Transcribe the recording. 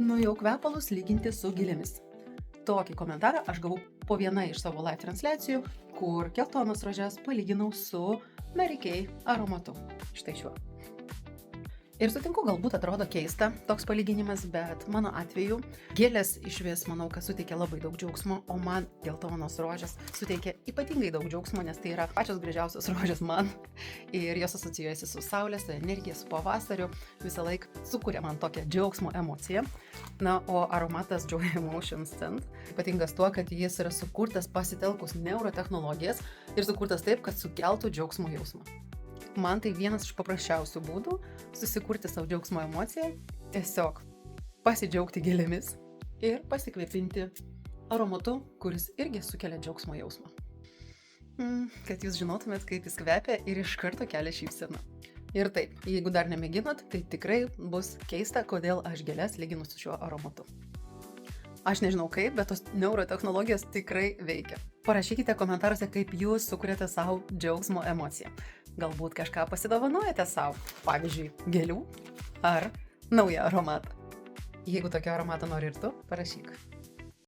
Nuėjau kvepalus lyginti su gėlėmis. Tokį komentarą aš gavau po vieną iš savo live transliacijų, kur geltonas rožes palyginau su Mary Kay aromatu. Štai šiuo. Ir sutinku, galbūt atrodo keista toks palyginimas, bet mano atveju gėlės išvis manau, kad suteikia labai daug džiaugsmo, o man geltonos rožės suteikia ypatingai daug džiaugsmo, nes tai yra pačios gražiausios rožės man. Ir jos asocijuojasi su saulės, su energija, su pavasariu, visą laiką sukuria man tokią džiaugsmo emociją. Na, o aromatas Joy Emotion Scent ypatingas tuo, kad jis yra sukurtas pasitelkus neurotechnologijas ir sukurtas taip, kad sukeltų džiaugsmo jausmą. Man tai vienas iš paprasčiausių būdų susikurti savo džiaugsmo emociją, tiesiog pasidžiaugti gėlėmis ir pasikvėpinti aromatu, kuris irgi sukelia džiaugsmo jausmą. Kad jūs žinotumėt, kaip jis kvepia ir iš karto kelia šypseną. Ir taip, jeigu dar nemėginot, tai tikrai bus keista, kodėl aš gėlės lyginu su šiuo aromatu. Aš nežinau kaip, bet tos neurotechnologijos tikrai veikia. Parašykite komentaruose, kaip jūs sukuriate savo džiaugsmo emociją. Galbūt kažką pasidovanojate savo, pavyzdžiui, gėlių ar naują aromatą. Jeigu tokio aromato nori ir tu, parašyk.